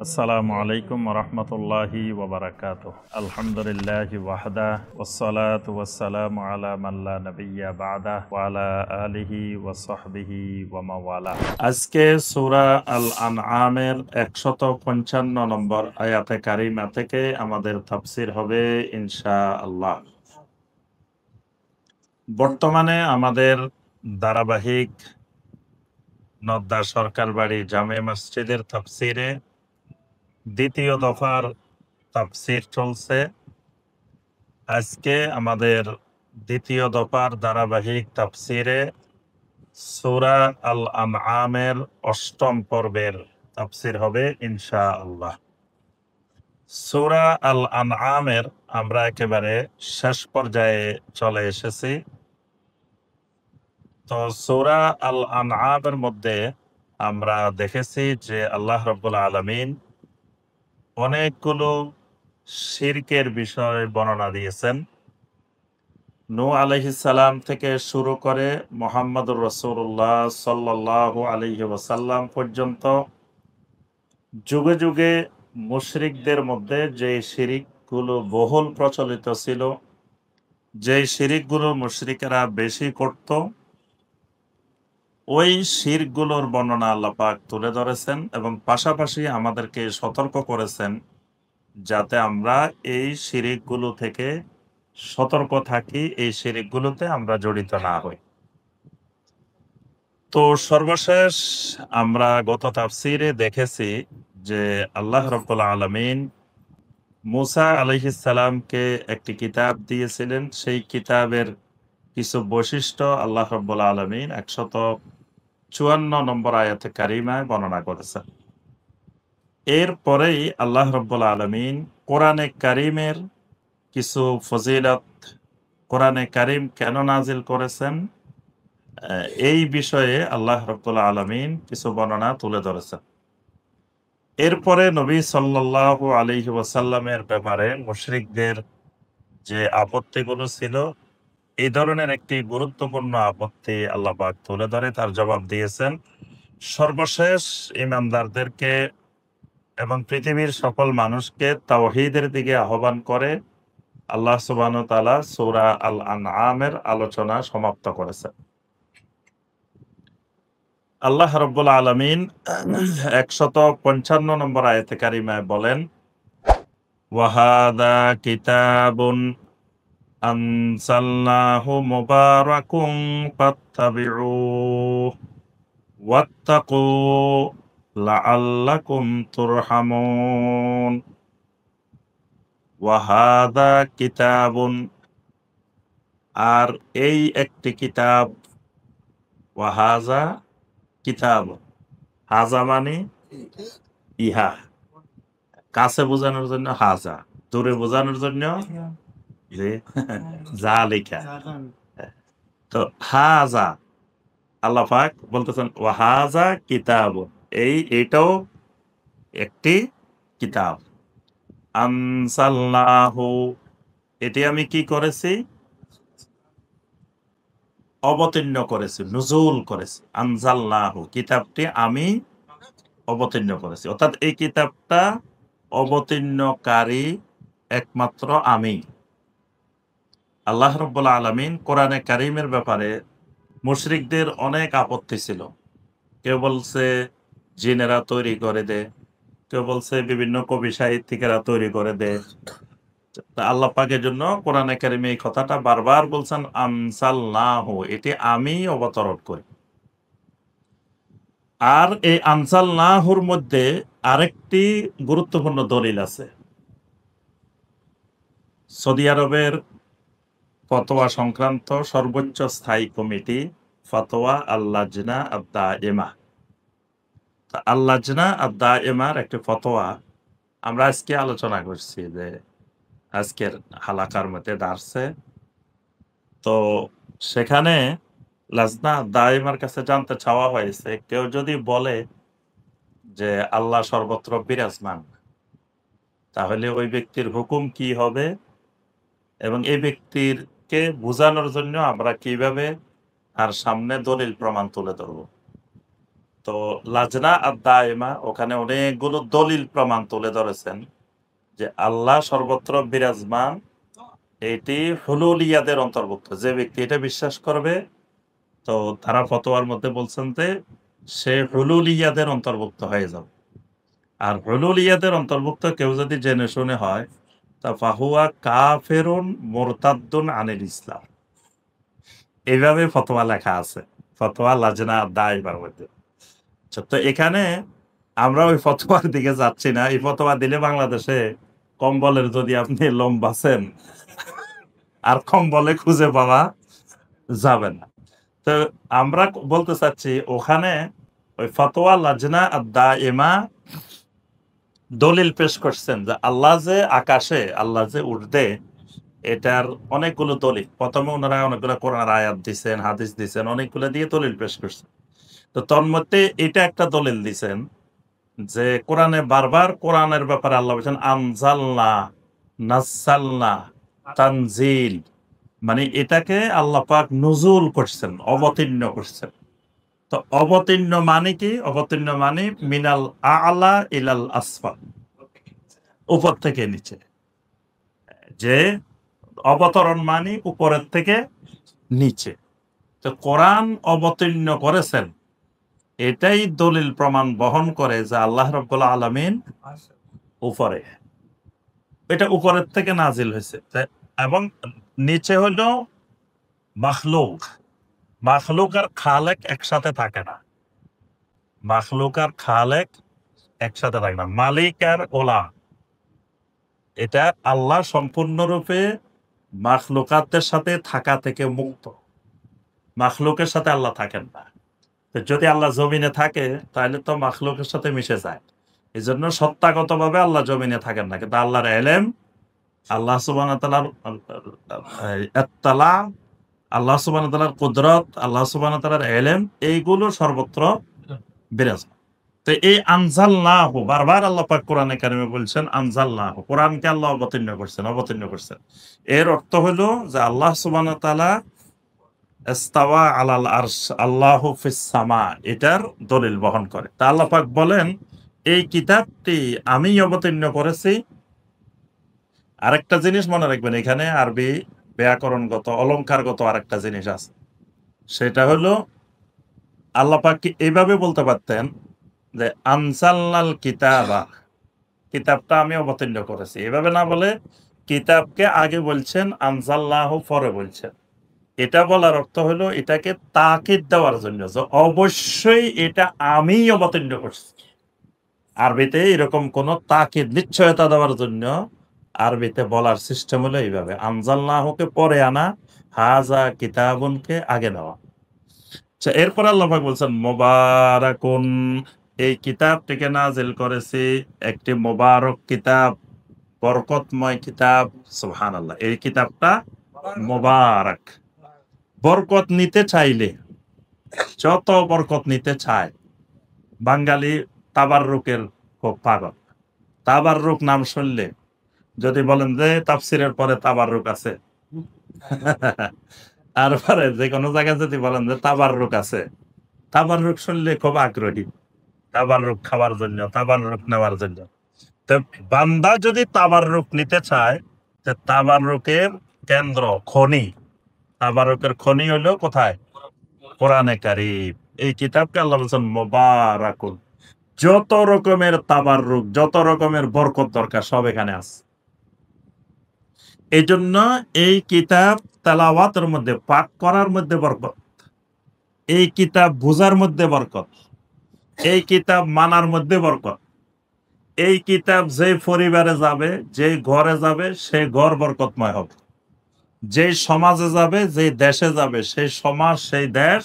আসসালামু আলাইকুম রহমতুল্লাহি ওবরাকাতুহ। আলহামদুলিল্লাহি ওয়াহদা ওয়াসসালাতু ওয়াসসালামু আলা মান লা নাবিয়্যা বা'দা ওয়া আলা আলিহি ওয়া সাহবিহি ওয়া মাওয়ালা। আজকে সূরা আল আনআমের ১৫৫ নম্বর আয়াতে কারিমা থেকে আমাদের তাফসীর হবে ইনশাআল্লাহ। বর্তমানে আমাদের ধারাবাহিক নদ্দা সরকার বাড়ি জামে মসজিদের তাফসীরে দ্বিতীয় দফার তাফসীর চলছে। আজকে আমাদের দ্বিতীয় দফার ধারাবাহিক তাফসীরে সূরা আল আনআমের ৮ম পর্বের তাফসীর হবে ইনশাআল্লাহ। সূরা আল আনআমের আমরা একেবারে শেষ পর্যায়ে চলে এসেছি। তো সূরা আল আনআমের মধ্যে আমরা দেখেছি যে আল্লাহ রাব্বুল আলামিন অনেকগুলো শিরকের বিষয় বর্ণনা দিয়েছেন। নূহ আলাইহিস সালাম থেকে শুরু করে মুহাম্মদুর রাসূলুল্লাহ সাল্লাল্লাহু আলাইহি ওয়াসাল্লাম পর্যন্ত যুগে যুগে মুশরিকদের মধ্যে যে শিরকগুলো বহুল প্রচলিত ছিল, যে শিরকগুলো মুশরিকেরা বেশি করত, ওই শিরকগুলোর বর্ণনা আল্লাহ পাক তুলে ধরেছেন এবং পাশাপাশি আমাদেরকে সতর্ক করেছেন যাতে আমরা এই শিরকগুলো থেকে সতর্ক থাকি, এই শিরকগুলোতে আমরা জড়িত না হই। তো সর্বশেষ আমরা গত তাফসীরে দেখেছি যে আল্লাহ রাব্বুল আলামিন মূসা আলাইহিস সালামকে একটি কিতাব দিয়েছিলেন। সেই কিতাবের কিছু বৈশিষ্ট্য আল্লাহ রাব্বুল আলামিন ১৫৪ নম্বর আয়াতে কারিমায় বর্ণনা করেছেন। এরপরেই আল্লাহ রাব্বুল আলামিন কোরআনে কারিমের কিছু ফজিলত, কোরআনে কারিম কেন নাজিল করেছেন, এই বিষয়ে আল্লাহ রাব্বুল আলামিন কিছু বর্ণনা তুলে ধরেছেন। এরপরে নবী সাল্লাল্লাহু আলাইহি ওয়াসাল্লামের ব্যাপারে মুশরিকদের যে আপত্তিগুলো ছিল, এই ধরনের একটি গুরুত্বপূর্ণ আপত্তি আল্লাহ পাক তুলে ধরে তার জবাব দিয়েছেন। সর্বশেষ ঈমানদারদেরকে এবং পৃথিবীর সকল মানুষকে তাওহীদের দিকে আহ্বান করে আল্লাহ সুবহানাহু ওয়া তাআলা সূরা আল আনআমের আলোচনা সমাপ্ত করেছেন। আল্লাহ রাব্বুল আলামিন ১৫৫ নম্বর আয়াতে কারিমায় বলেন, ওয়াহাদা কিতাবুন আনজালনাহু মুবারাকুম ফাত্তাবিউহু ওয়াত্তাকু লাআল্লাকুম তুরহামুন। ওয়াহাদা কিতাবুন, আর এই একটি কিতাব, ওয়াহাজা কিতাব, হাজা মানে ইহা, কাছে বোঝানোর জন্য হাজা, দূরে বোঝানোর জন্য যে জালিকা। তো হাজা আল্লাহ পাক বলতেছেন ওয়াহাজা কিতাব, এইটাও একটি কিতাব। আনসালনাহু, এটি আমি কি করেছি? অবতীর্ণ করেছি, নুজুল করেছি। আনজালনাহু, কিতাবটি আমি অবতীর্ণ করেছি, অর্থাৎ এই কিতাবটা অবতীর্ণকারী একমাত্র আমি। আল্লাহ রাব্বুল আলামিন কোরআনে কারিমের ব্যাপারে মুশরিকদের অনেক আপত্তি ছিল। কেউ বলছে জিনেরা তৈরি করে দে, কেউ বলছে বিভিন্ন কবি সাহিত্যিকেরা তৈরি করে দে। তা আল্লাহ পাকের জন্য কোরআনে কারিমে এই কথাটা বারবার বলছেন, আনসালনাহু, এটি আমি অবতরণ করি। আর এই আনসালনাহুর মধ্যে আরেকটি গুরুত্বপূর্ণ দলিল আছে। সৌদি আরবের ফতোয়া সংক্রান্ত সর্বোচ্চ স্থায়ী কমিটি ফতোয়া আল-লাজনা আদ-দাইমা, আল-লাজনা আদ-দাইমার একটি ফতোয়া আমরা আজকে আলোচনা করছি যে আজকের হালাকার মধ্যে দাঁড়ছে। তো সেখানে লাজনা দাইমার কাছে জানতে চাওয়া হয়েছে, কেউ যদি বলে যে আল্লাহ সর্বত্র বিরাজমান, তাহলে ওই ব্যক্তির হুকুম কি হবে এবং এই ব্যক্তিরকে বোঝানোর জন্য আমরা কিভাবে তার সামনে দলিল প্রমাণ তুলে ধরব। তো লাজনা আর দায়মা ওখানে অনেকগুলো দলিল প্রমাণ তুলে ধরেছেন যে আল্লাহ সর্বত্র বিরাজমান। এটি হুলুলিয়াদের অন্তর্ভুক্ত। যে ব্যক্তি এটা বিশ্বাস করবে, তো তারা ফতোয়ার মধ্যে বলছেন যে সে হুলুলিয়াদের অন্তর্ভুক্ত হয়ে যাবে। আর হুলুলিয়াদের অন্তর্ভুক্ত কেউ যদি জেনে শুনে হয়, তা ফাহুয়া কাফেরুন মুরতাদ্দুন আনিল ইসলাম। এইভাবে ফতোয়া লেখা আছে, ফতোয়া লাজনা দায়বার মধ্যে। তো এখানে আমরা ওই ফতোয়ার দিকে যাচ্ছি না। এই ফতোয়া দিলে বাংলাদেশে কম্বলের যদি আপনি লোম বাছেন, আর কম্বলে খুঁজে পাওয়া যাবে না। তো আমরা বলতে চাচ্ছি ওখানে ওই ফতোয়া লাজনা দায়মা দলিল পেশ করছেন যে আল্লাহ যে আকাশে, আল্লাহ যে উর্দে, এটার অনেকগুলো দলিল। প্রথমে ওনারা অনেকগুলো কোরআনের আয়াত দিচ্ছেন, হাদিস দিচ্ছেন, অনেকগুলো দিয়ে দলিল পেশ করছেন। তো তন্মধ্যে এটা একটা দলিল দিছেন যে কোরআনে বারবার কোরআনের ব্যাপারে আল্লাহ বলছেন আনজালনা, নাজ্জালনা, তানজিল। মানে এটাকে আল্লাহ পাক নুজুল করছেন, অবতীর্ণ করছেন। তো অবতীর্ণ মানে কি? অবতীর্ণ মানে মিনাল আলা ইলাল আসফাল, উপর থেকে নিচে। যে অবতরণ মানে উপরের থেকে নিচে। তো কোরআন অবতীর্ণ করেছেন, এটাই দলিল প্রমাণ বহন করে যে আল্লাহ রাব্বুল আলামিন উপরে। এটা উপরের থেকে নাজিল হয়েছে। এবং নিচে হলো মাখলুক। মাখলুক আর খালেক একসাথে থাকে না। মাখলুক আর খালেক একসাথে থাকে না। মালিক আর গোলাম, এটা আল্লাহ সম্পূর্ণরূপে মাখলুকাতের সাথে থাকা থেকে মুক্ত। মাখলুকের সাথে আল্লাহ থাকেন না। তো যদি আল্লাহ জমিনে থাকে তাহলে তো মাখলুকের সাথে মিশে যায়। এই জন্য সত্তাগতভাবে আল্লাহ জমিনে থাকেন না, কিন্তু আল্লাহর এলেম, আল্লাহ সুবহানাহু ওয়া তাআলার ইত্তালা, আল্লাহ সুবহানাহু ওয়া তাআলার কুদরত, আল্লাহ সুবহানাহু ওয়া তাআলার এলেম, এইগুলো সর্বত্র বিরাজমান। তো এই আনজালনাহু বারবার আল্লাহ পাক কোরআনে কারিমে বলছেন আনজালনাহু, কোরআনকে আল্লাহ অবতীর্ণ করছেন। এর অর্থ হলো যে আল্লাহ সুবহানাহু ওয়া তাআলা ইস্তাওয়া আলাল আরশ, আল্লাহু ফিস সামা, এটার দলিল বহন করে। তা আল্লাহ পাক বলেন এই কিতাবটি আমি অবতীর্ণ করেছি। আরেকটা জিনিস মনে রাখবেন, এখানে আরবি ব্যাকরণগত অলংকারগত আরেকটা জিনিস আছে। সেটা হলো আল্লাহ পাক কি এইভাবে বলতে পারতেন যে আনসাল্লাল কিতাবা, কিতাবটা আমি অবতীর্ণ করেছি, এভাবে না বলে কিতাবকে আগে বলছেন, আনজাল্লাহু পরে বলছেন। এটা বলার অর্থ হলো এটাকে তাকিদ দেওয়ার জন্য যে অবশ্যই এটা আমি অবতীর্ণ করছি। আরবিতে এরকম কোন তাকিদ নিশ্চয়তা দেওয়ার জন্য আরবিতে বলার সিস্টেম হলো এইভাবে, আনজাল্লাহুকে পরে আনা, হাজা কিতাবুনকে আগে নেওয়া। আচ্ছা, এরপর আল্লাহ পাক বলছেন মুবারাকুন, এই কিতাবটিকে নাজিল করেছি, একটি মোবারক কিতাব, বরকতময় কিতাব। সুবহানাল্লাহ, এই কিতাবটা মোবারক। বরকত নিতে চাইলে, যত বরকত নিতে চায়, বাঙালি তাবাররুকের খুব পাগল। তাবাররুক নাম শুনলে যদি বলেন যে তাফসিরের পরে তাবাররুক আছে, আর পরে যে কোনো জায়গায় যদি বলেন যে তাবাররুক আছে, তাবাররুক শুনলে খুব আগ্রহী, তাবাররুক খাওয়ার জন্য, তাবাররুক নেওয়ার জন্য। তো বান্দা যদি তাবাররুক নিতে চায়, তো তাবাররুকের কেন্দ্র, খনি, তাবাররুকের খনি হলো কোথায়? কোরআনে কারীম। এই কিতাবকে আল্লাহ বলছেন মুবারাকুন, যত রকমের তাবাররুক, যত রকমের বরকত দরকার সব এখানে আছে। এই জন্য এই কিতাব তেলাওয়াতের মধ্যে, পাঠ করার মধ্যে বরকত, এই কিতাব বোঝার মধ্যে বরকত, এই কিতাব মানার মধ্যে বরকত। এই কিতাব যে পরিবারে যাবে, যে ঘরে যাবে, সেই ঘর বরকতময় হবে। যে সমাজে যাবে, যে দেশে যাবে, সেই সমাজ, সেই দেশ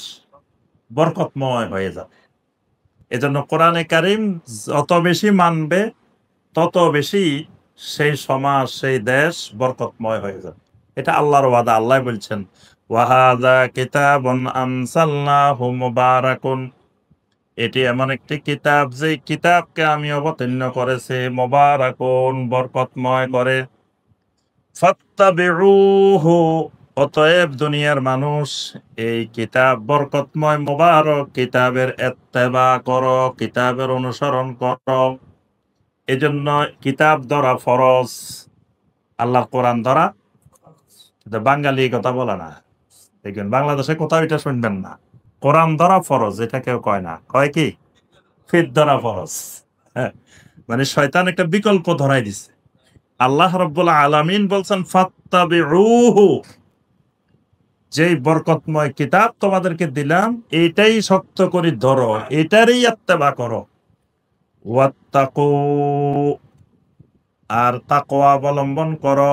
বরকতময় হয়ে যাবে। এজন্য কোরআনে কারীম যত বেশি মানবে, তত বেশি সেই সমাজ, সেই দেশ বরকতময় হয়ে যাবে। এটা আল্লাহর ওয়াদা। আল্লাহ বলছেন ওয়াহাদা কিতাবুন আনসালনাহু মুবারাকুন, এটি এমন একটি কিতাব যে কিতাবকে আমি অবতীর্ণ করেছি মুবারাকুন, বরকতময় করে। ফাত্তাবিউহু, অতএব দুনিয়ার মানুষ এই কিতাব বরকতময় মোবারক কিতাবের ইত্তেবা করো, কিতাবের অনুসরণ করো। এজন্য কিতাব ধরা ফরজ, আল্লাহর কোরআন ধরা। কিন্তু বাঙালি এই কথা বলে না, দেখবেন বাংলাদেশে কোথাও এটা শুনবেন না। কোরআন ধরা ফরজ এটা কেউ কয় না, কয় কি ফির ধরা ফরজ। হ্যাঁ, মানে শয়তান একটা বিকল্প ধরাই দিছে। আল্লাহ রাব্বুল আলামিন বলছেন ফাত্তাবিউহু, যেই বরকতময় কিতাব তোমাদেরকে দিলাম এটাই শক্ত করে ধরো, এটারই ইত্তেবা করো। ওয়াত্তাকু, আর তাকওয়া অবলম্বন করো,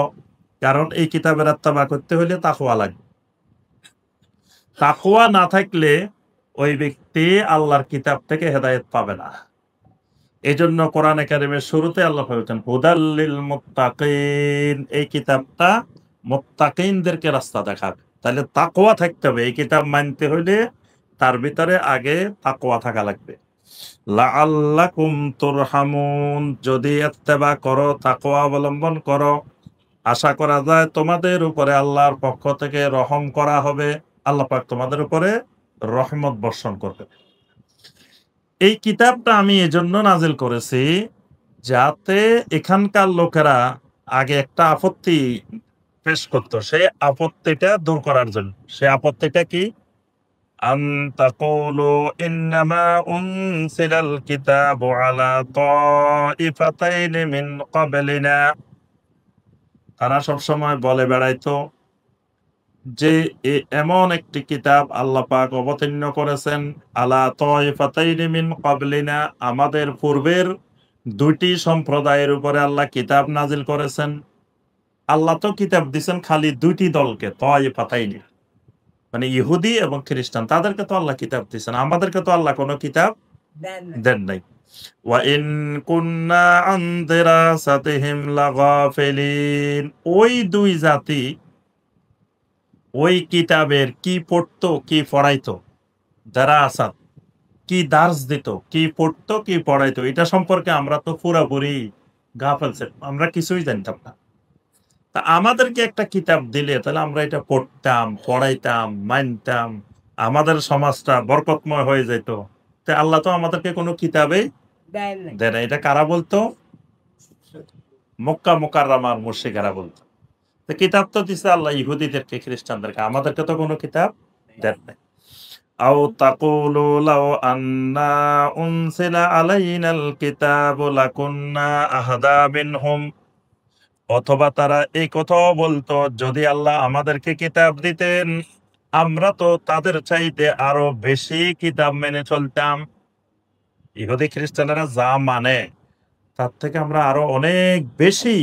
কারণ এই কিতাবের ইত্তেবা করতে হলে তাকওয়া লাগবে। তাকওয়া না থাকলে ওই ব্যক্তি আল্লাহর কিতাব থেকে হেদায়েত পাবে না। এজন্য কোরআনে কারিমের শুরুতে আল্লাহ বলেছেন হুদাল্লিল মুত্তাকিন, এই কিতাবটা মুত্তাকিনদেরকে রাস্তা দেখাবে। তাহলে তাকওয়া থাকতে হবে, এই কিতাব মানতে হলে তার ভিতরে আগে তাকওয়া থাকা লাগবে। লাআল্লাকুম তুরহামুন, যদি ইত্তেবা করো, তাকওয়া অবলম্বন করো, আশা করা যায় তোমাদের উপরে আল্লাহর পক্ষ থেকে রহম করা হবে, আল্লাহ পাক তোমাদের উপরে রহমত বর্ষণ করবে। এই কিতাবটা আমি এজন্য নাজিল করেছি যাতে এখানকার লোকেরা আগে একটা আপত্তি পেশ করতো, সেই আপত্তিটা দূর করার জন্য। সেই আপত্তিটা কি? আন তাকুলু ইন্নামা উনসিলাল কিতাবু আলা তাইফাতাইনি মিন ক্বাবলিনা। তারা সবসময় বলে বেড়াইতো যে এমন একটি কিতাব আল্লাহ পাক অবতীর্ণ করেছেন আলা তাইফাতাইনি মিন ক্বাবলিনা, আমাদের পূর্বের দুইটি সম্প্রদায়ের উপরে আল্লাহ কিতাব নাজিল করেছেন। আল্লাহ তো কিতাব দিছেন খালি দুইটি দলকে, তাইফাতাইনি মানে ইহুদি এবং খ্রিস্টান, তাদেরকে তো আল্লাহ কিতাব দিছেন, আমাদেরকে তো আল্লাহ কোনো কিতাব দেন নাই। ওয়া ইন কুন্না আন দিরাসাতিহিম লাগাফিলিন, ওই দুই জাতি ওই কিতাবের কি পড়তো কি পড়াইতো, দারাসাত কি দার্স দিত, কি পড়তো কি পড়াইতো, এটা সম্পর্কে আমরা তো পুরাপুরি গাফেল ছিলাম, আমরা কিছুই জানতাম না। তা আমাদেরকে একটা কিতাব দিলে তাহলে আমরা এটা পড়তাম, পড়াইতাম, মানতাম, আমাদের সমাজটা বরকতময় হয়ে যেত। তা আল্লাহ তো আমাদেরকে কোনো কিতাবেই দেয় না। এটা কারা বলতো? মক্কা মুকাররমার মুশরিকেরা বলতো। তো কিতাব তো দিছে আল্লাহ ইহুদিদেরকে, খ্রিস্টানদেরকে, আমাদেরকে তো কোনো কিতাব দেন নাই। আও তাকুলু লাউ আন্না উনসিলা আলাইনাল কিতাবু লাকুন্না আহদা মিনহুম, অথবা তারা এই কথাও বলতো যদি আল্লাহ আমাদেরকে কিতাব দিতেন আমরা তো তাদের চাইতে আরো বেশি কিতাব মেনে চলতাম। ইহুদি খ্রিস্টানেরা যা মানে তার থেকে আমরা আরো অনেক বেশি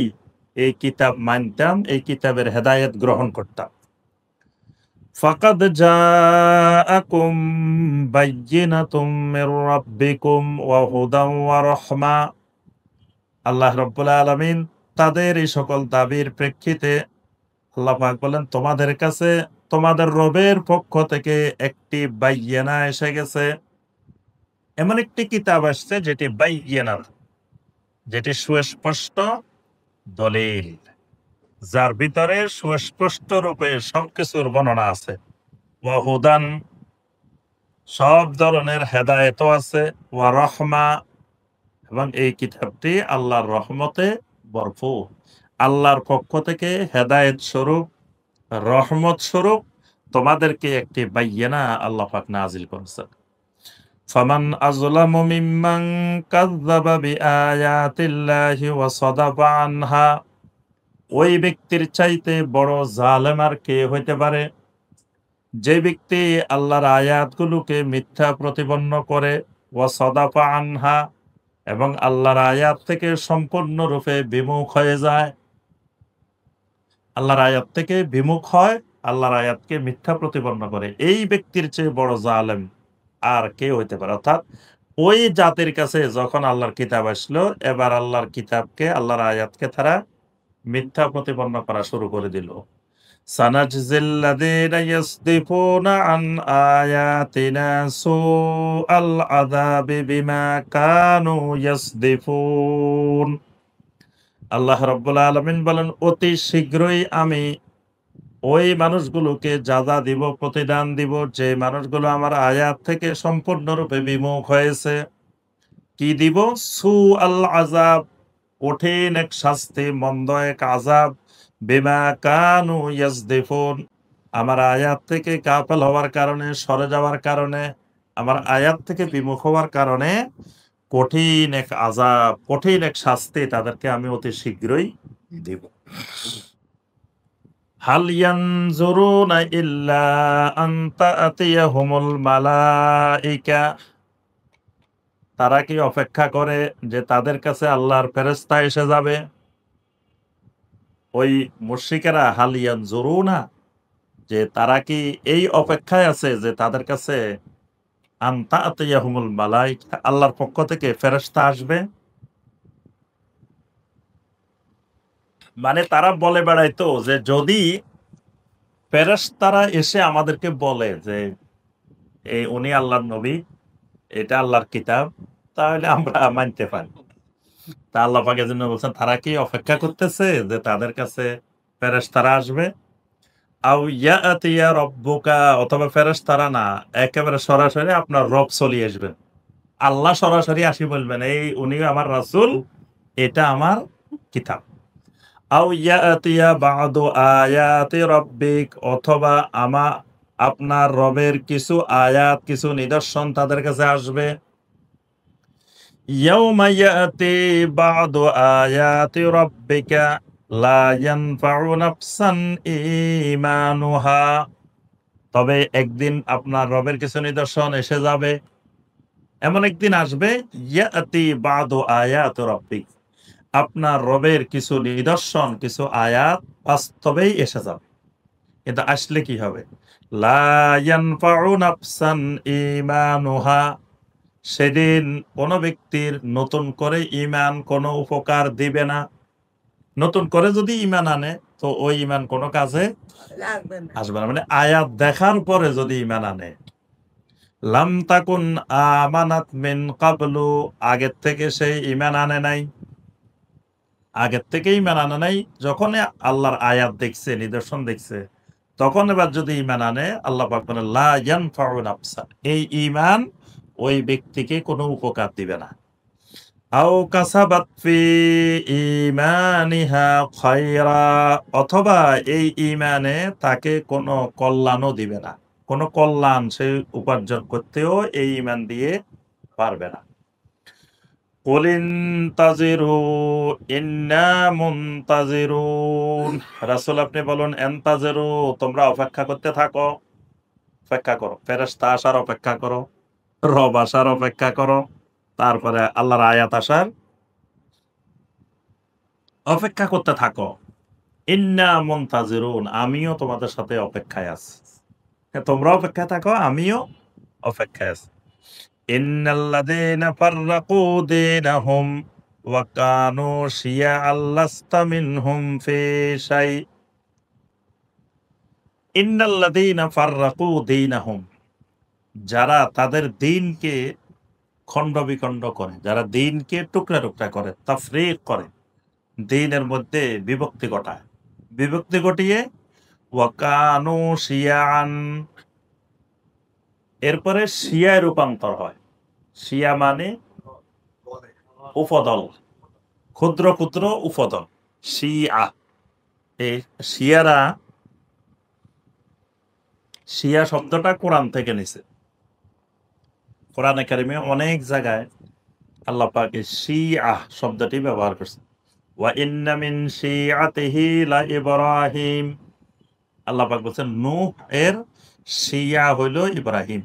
এই কিতাব মানতাম, এই কিতাবের হেদায়েত গ্রহণ করতাম। ফাকাদ জাআকুম বায়্যিনাতুম মির রাব্বিকুম ওয়া হুদাও ওয়া রাহমা, আল্লাহ রাব্বুল আলামিন তাদের এই সকল দাবির প্রেক্ষিতে আল্লাহ পাক বলেন তোমাদের কাছে তোমাদের রবের পক্ষ থেকে একটি বাইয়িনা এসে গেছে, এমন একটি কিতাব আসছে যেটি বাইয়িনা, যেটি সুস্পষ্ট দলিল, যার ভিতরে সুস্পষ্ট রূপে সবকিছুর বর্ণনা আছে। ওয়া হুদান, সব ধরনের হেদায়েতও আছে। ওয়া রাহমা, এবং এই কিতাবটি আল্লাহর রহমতে ভরপুর। আল্লাহর পক্ষ থেকে হেদায়েত স্বরূপ, রহমত স্বরূপ তোমাদেরকে একটি বাইয়িনা আল্লাহ পাক নাজিল করেছেন। ফামান আযলামু মিম্মান কাযযাবা বিআয়াতিল্লাহি ওয়া সাদাফা আনহা, ওই ব্যক্তির চাইতে বড় জালেম আর কে হইতে পারে যে ব্যক্তি আল্লাহর আয়াতগুলোকে মিথ্যা প্রতিপন্ন করে, ওয়া সাদাফা আনহা, এবং আল্লাহর আয়াত থেকে সম্পূর্ণরূপে বিমুখ হয়ে যায়। আল্লাহর আয়াত থেকে বিমুখ হয়, আল্লাহর আয়াতকে মিথ্যা প্রতিপন্ন করে, এই ব্যক্তির চেয়ে বড় জালেম আর কে হইতে পারে? অর্থাৎ ওই জাতির কাছে যখন আল্লাহর কিতাব আসলো, এবার আল্লাহর কিতাবকে, আল্লাহর আয়াতকে তারা মিথ্যা প্রতিপন্ন করা শুরু করে দিল। সানাজজিল্লাযীনা ইয়াসদিফুনা আন আয়াতিনা সুআল আযাবি বিমা কানু ইয়াসদিফুন। আল্লাহ রাব্বুল আলামিন বলেন অতি শীঘ্রই আমি ওই মানুষগুলোকে যা দিব, প্রতিদান দিব, যে মানুষগুলো আমার আয়াত থেকে সম্পূর্ণরূপে বিমুখ হয়েছে। কি দিব? আল আযাব, কঠিন এক শাস্তি, মন্দ এক আযাব। বিমা কানু ইয়াজদিফুন, আমার আয়াত থেকে গাফেল হওয়ার কারণে, সরে যাওয়ার কারণে, আমার আয়াত থেকে বিমুখ হওয়ার কারণে কঠিন এক আযাব, কঠিন এক শাস্তি তাদেরকে আমি অতি শীঘ্রই দিব। হাল ইয়ানজুরুনা ইল্লা আন তা'তিয়াহুমুল মালাইকা, তারা কি অপেক্ষা করে যে তাদের কাছে আল্লাহর ফেরেশতা এসে যাবে? ওই মুশরিকেরা হাল ইয়ানজুরুনা, যে তারা কি এই অপেক্ষায় আছে যে তাদের কাছে আন তা'তিয়াহুমুল মালাইকা, আল্লাহর পক্ষ থেকে ফেরেশতা আসবে? মানে তারা বলে বেড়াইতো যে যদি ফেরেশতারা এসে আমাদেরকে বলে যে এই উনি আল্লাহর নবী, এটা আল্লাহর কিতাব, তাহলে আমরা মানতে পারি। তা আল্লাহ পাক এজন্য বলছেন তারা কি অপেক্ষা করতেছে যে তাদের কাছে ফেরেশতারা আসবে? আও ইয়াতিয়া রব্বুকা, অথবা ফেরেশতারা না, একেবারে সরাসরি আপনার রব চলে আসবেন। আল্লাহ সরাসরি আসি বলবেন, এই উনি আমার রাসূল, এটা আমার কিতাব। আও ইয়াতিয়া বা'দু আয়াতি রাব্বিক, অথবা আপনার রবের কিছু আয়াত, কিছু নিদর্শন তাদের কাছে আসবে। ইয়াউমা ইয়াতি বা'দু আয়াতি রাব্বিকা লা ইয়ানফা'ু নাফসান ঈমানুহা, তবে একদিন আপনার রবের কিছু নিদর্শন এসে যাবে। এমন একদিন আসবে, ইয়াতি বা'দু আয়াতি রাব্বিক, আপনার রবের কিছু নিদর্শন, কিছু আয়াত বাস্তবেই এসে যাবে। কিন্তু আসলে কি হবে? লা ইয়ানফা'ু নাফসান ঈমানুহা, সেদিন কোন ব্যক্তির নতুন করে ঈমান কোন উপকার দিবে না। নতুন করে যদি ঈমান আনে তো ওই ঈমান কোন কাজে আসবে না। মানে আয়াত দেখার পরে যদি ঈমান আনে, লাম তাকুন আমানাত মিন ক্বাবলু, আগের থেকে সেই ঈমান আনে নাই। আগের থেকে ঈমান আনে নাই, যখন আল্লাহর আয়াত দেখছে, নিদর্শন দেখছে, তখন এবার যদি ঈমান আনে, আল্লাহ পাক বলেন লা ইয়ানফা'ু নাফসা, এই ঈমান ওই ব্যক্তিকে কোনো উপকার দিবে না। আও কাসাবাত ফি ঈমানিহা খায়রা, অথবা এই ঈমানে তাকে কোনো কল্যাণও দিবে না। কোনো কল্যাণ সে উপার্জন করতেও এই ঈমান দিয়ে পারবে না। কুল ইনতাজিরু ইন্না মুনতাজিরুন, রাসূল আপনি বলুন ইনতাজিরু, তোমরা অপেক্ষা করতে থাকো। অপেক্ষা করো, ফেরেশতা আসার অপেক্ষা করো, রব আসার অপেক্ষা করো, তারপরে আল্লাহর আয়াত আসার অপেক্ষা করতে থাকো। ইন্না মুনতাজিরুন, আমিও তোমাদের সাথে অপেক্ষায় আছি। তোমরা অপেক্ষায় থাকো, আমিও অপেক্ষায় আছি। ইন্নাল্লাযীনা ফাররাকু দীনাহুম ওয়া কানু শিয়া'আন লাস্তা মিনহুম ফি শাই। ইন্নাল্লাযীনা ফাররাকু দীনাহুম, যারা তাদের দ্বীনকে খণ্ড-বিখণ্ড করে, যারা দ্বীনকে টুকরা-টুকরা করে, তাফরীক করে, দ্বীনের মধ্যে বিভক্তি ঘটায়। বিভক্তি ঘটিয়ে ওয়া কানু শিয়া'আন, এরপরে শিয়ায় রূপান্তর হয়। শিয়া মানে উপদল, ক্ষুদ্র ক্ষুদ্র উপদল, শিয়া। এই শিয়ারা, শিয়া শব্দটা কোরআন থেকে নিছে। কোরআনে কারিমে অনেক জায়গায় আল্লাহ পাক এই শিয়া শব্দটি ব্যবহার করছেন। ওয়া ইন্না মিন শিয়াতিহি লা ইব্রাহিম, আল্লাহ পাক বলছেন নূহ এর শিয়া হইল ইব্রাহিম।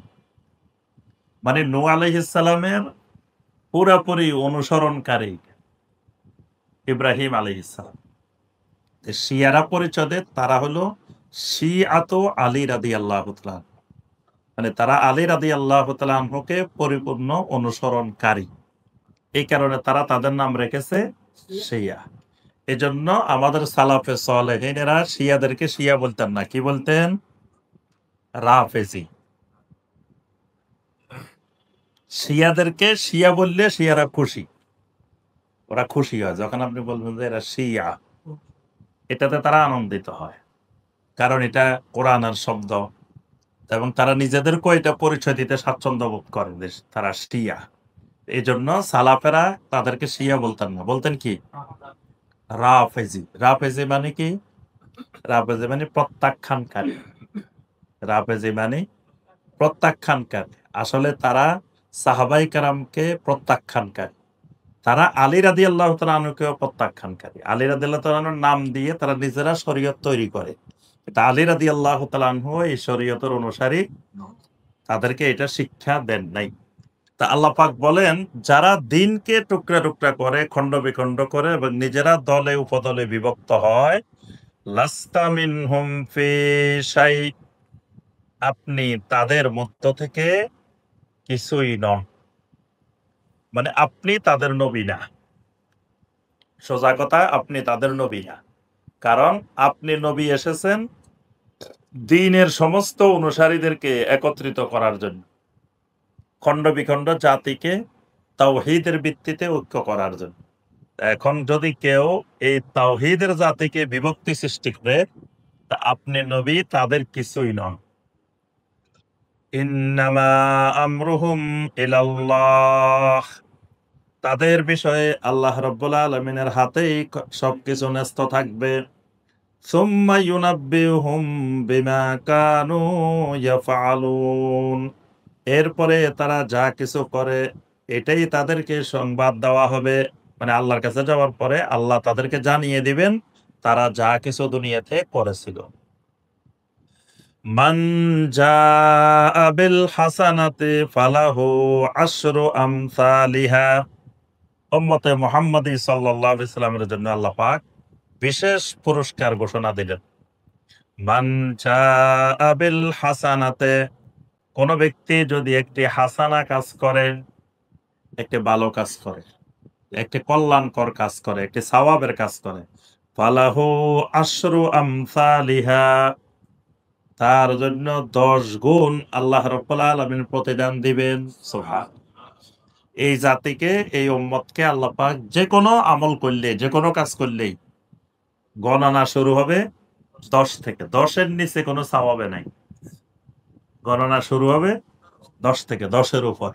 মানে নূহ আলাইহিস সালামের পুরাপুরি অনুসরণকারী ইব্রাহিম আলাইহিস সালাম। শিয়ারা পরিচয় দেয়, তারা হলো শিয়াতো আলী রাদিয়াল্লাহু তাআলা, মানে তারা আলী রাদিয়াল্লাহু তাআলা আনহুকে পরিপূর্ণ অনুসরণকারী। এই কারণে তারা তাদের নাম রেখেছে শিয়া। এজন্য আমাদের সালাফে সালেহিনেরা শিয়াদেরকে শিয়া বলতেন না, কি বলতেন? রাফেজি। শিয়াদেরকে শিয়া বললে শিয়ারা খুশি, ওরা খুশি হয় যখন আপনি বলবেন যে এরা শিয়া, এটাতে তারা আনন্দিত হয়। কারণ এটা কোরআনের শব্দ এবং তারা নিজেদেরকেও এটা পরিচয় দিতে স্বাচ্ছন্দ্য বোধ করে যে তারা শিয়া। এই জন্য সালাফেরা তাদেরকে শিয়া বলতেন না, বলতেন কি রাফেজি। রাফেজি মানে কি? রাফেজি মানে প্রত্যাখ্যানকারী। রাফেজি মানে প্রত্যাখ্যানকারী। আসলে তারা সাহাবাই কেরামকে প্রত্যাখ্যানকারী। তারা আলী রাদিয়াল্লাহু তাআলা আনহুকেও প্রত্যাখ্যানকারী। আলী রাদিয়াল্লাহু তাআলা আনহুর নাম দিয়ে তারা নিজেরা শরীয়ত তৈরি করে। এটা আলী রাদিয়াল্লাহু তাআলা আনহু এই শরীয়তের অনুসারী, তাদেরকে এটা শিক্ষা দেন নাই। তা আল্লাহ পাক বলেন, যারা দিনকে টুকরা টুকরা করে, খণ্ড বিখণ্ড করে এবং নিজেরা দলে উপদলে বিভক্ত হয়, লাস্তা মিনহুম ফি শাই, আপনি তাদের মধ্য থেকে কিছুই নন। মানে আপনি তাদের নবী না। সোজা কথা, আপনি তাদের নবী না। কারণ আপনি নবী এসেছেন দ্বীনের সমস্ত অনুসারীদেরকে একত্রিত করার জন্য, খণ্ড বিখণ্ড জাতিকে তাওহীদের ভিত্তিতে ঐক্য করার জন্য। এখন যদি কেউ এই তাওহীদের জাতিকে বিভক্তি সৃষ্টি করে, তা আপনি নবী তাদের কিছুই নন। ইন্নামা আমরুহুম ইলাল্লাহ, তাদের বিষয়ে আল্লাহ রাব্বুল আলামিনের হাতেই সবকিছু ন্যস্ত থাকবে। সুম্মা ইউনাব্বিউহুম বিমা কানু ইয়াফআলুন, এরপরে তারা যা কিছু করে এটাই তাদেরকে সংবাদ দেওয়া হবে। মানে আল্লাহর কাছে যাওয়ার পরে আল্লাহ তাদেরকে জানিয়ে দিবেন তারা যা কিছু দুনিয়াতে করেছিল। মান জাআ বিল হাসানাতি ফালাহু আশরু আমসালিহা, উম্মতে মুহাম্মাদী সাল্লাল্লাহু আলাইহি সাল্লামের জন্য আল্লাহ পাক বিশেষ পুরস্কার ঘোষণা দিলেন। মান জাআ বিল হাসানাতে, কোন ব্যক্তি যদি একটি হাসানা কাজ করে, একটি ভালো কাজ করে, একটি কল্যাণকর কাজ করে, একটি সওয়াবের কাজ করে, ফালাহু আশরু আমসালিহা, তার জন্য 10 গুণ আল্লাহ রাব্বুল আলামিন প্রতিদান দিবেন। সুবহানাল্লাহ। এই জাতিকে, এই উম্মতকে আল্লাহ পাক যে কোনো আমল করলে, যে কোনো কাজ করলেই গণনা শুরু হবে 10 থেকে। 10 এর নিচে কোনো সওয়াবে নাই। গণনা শুরু হবে 10 থেকে, 10 এর উপর।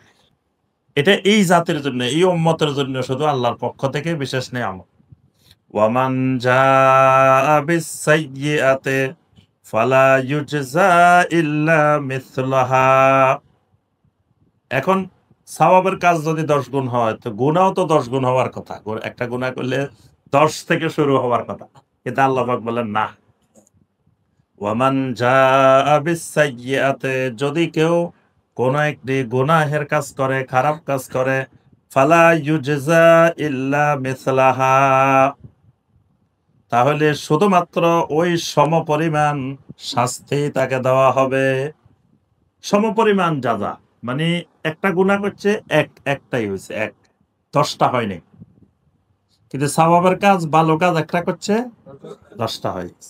এটা এই জাতির জন্য, এই উম্মতের জন্য শুধু আল্লাহর পক্ষ থেকে বিশেষ নেয়ামত। ওয়ামান জাআ বিস-সাইয়্যিআতি ফালা ইউজজা ইল্লা মিছলাহা, এখন সওয়াবের কাজ যদি 10 গুণ হয়, তো গুনাহও তো 10 গুণ হওয়ার কথা। একটা গুনাহ করলে 10 থেকে শুরু হওয়ার কথা। কিন্তু আল্লাহ পাক বলেন না। ওয়ামান জাআ বিস-সাইয়্যিআতি, যদি কেউ কোন একটি গুনাহের কাজ করে, খারাপ কাজ করে, ফালা ইউজজা ইল্লা মিছলাহা, তাহলে শুধুমাত্র ওই সমপরিমাণ শাস্তি তাকে দেওয়া হবে। সমপরিমাণ যাজা, মানে একটা গুনাহ করছে, একটাই হয়েছে, 10টা হয়নি। কিন্তু সওয়াবের কাজ, ভালো কাজ একটা করছে, 10টা হয়েছে।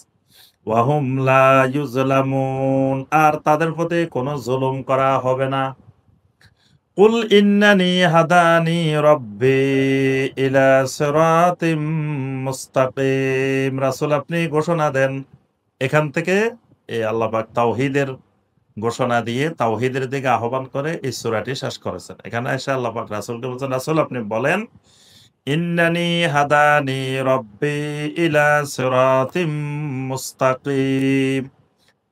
ওয়াহুম লা ইউজলামুন, আর তাদের প্রতি কোনো জুলুম করা হবে না। কুল ইন্নানি হাদানি রব্বি ইলা সিরাতিম মুস্তাকিম, রাসূল আপনি ঘোষণা দেন। এখান থেকে এই আল্লাহ পাক তাওহীদের ঘোষণা দিয়ে তাওহীদের দিকে আহ্বান করে এই সূরাটি শেষ করেছেন। এখানে এসে আল্লাহ পাক রাসূলকে বলছেন, রাসূল আপনি বলেন, ইন্নানি হাদানি রব্বি ইলা সিরাতিম মুস্তাকিম,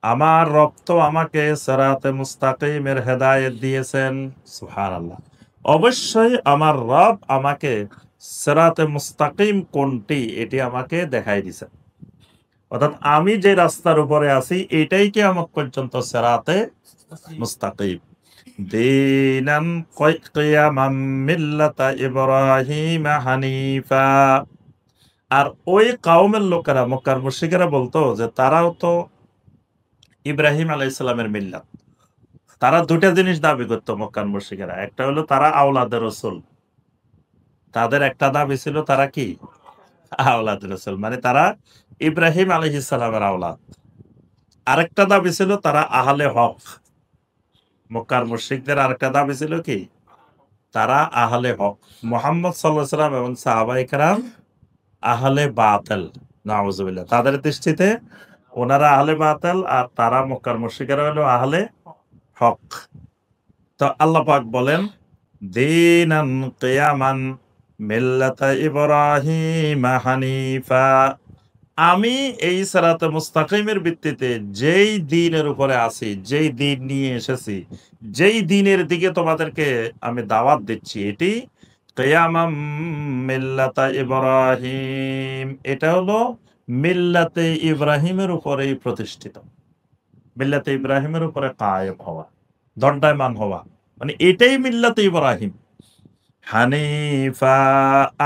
আমার রব তো আমাকে সিরাতে মুস্তাকিমের হেদায়েত দিয়েছেন। সুবহানাল্লাহ। অবশ্যই আমার রব আমাকে সিরাতে মুস্তাকিম কোনটি এটি আমাকে দেখাই দিয়েছেন। অর্থাৎ আমি যে রাস্তার উপরে আছি এটাই কিয়ামত পর্যন্ত সিরাতে মুস্তাকিম। দীনান কিয়ামাম মিল্লাতা ইব্রাহিম হানিফা, আর ওই কওমের লোকেরা, মক্কার মুশরিকেরা বলতো যে তারাও তো ইব্রাহিম আলাইহিস সালামের মিল্লাত। তারা দুটা জিনিস দাবি করতো মক্কার মুশরিকেরা। একটা হলো তারা আওলাদে রাসূল। তাদের একটা দাবি ছিল তারা কি? আওলাদে রাসূল। মানে তারা ইব্রাহিম আলাইহিস সালামের আওলাদ। আরেকটা দাবি ছিল তারা আহলে হক। মক্কার মুশরিকদের আরেকটা দাবি ছিল কি? তারা আহলে হক। মুহাম্মদ সাল্লাল্লাহু আলাইহি ওয়াসাল্লাম এবং সাহাবায়ে কেরাম আহলে বাতিল। নাউযুবিল্লাহ। তাদের দৃষ্টিতে ওনারা আহলে বাতিল আর তারা মক্কার মুশরিকেরা হলো আহলে হক। তো আল্লাহ পাক বলেন দীনান কিয়ামান মিল্লাতা ইব্রাহিম হানিফা, আমি এই সিরাতে মুস্তাকিমের ভিত্তিতে যেই দ্বীনের উপরে আছি, যেই দ্বীন নিয়ে এসেছি, যেই দ্বীনের দিকে তোমাদেরকে আমি দাওয়াত দিচ্ছি, এটি কিয়ামাম মিল্লাতা ইব্রাহিম, এটা হলো মিল্লাতে ইব্রাহিমের উপরেই প্রতিষ্ঠিত। মিল্লাতে ইব্রাহিমের উপরে কায়েম হওয়া, দণ্ডায়মান হওয়া, মানে এটাই মিল্লাতে ইব্রাহিম হানিফা।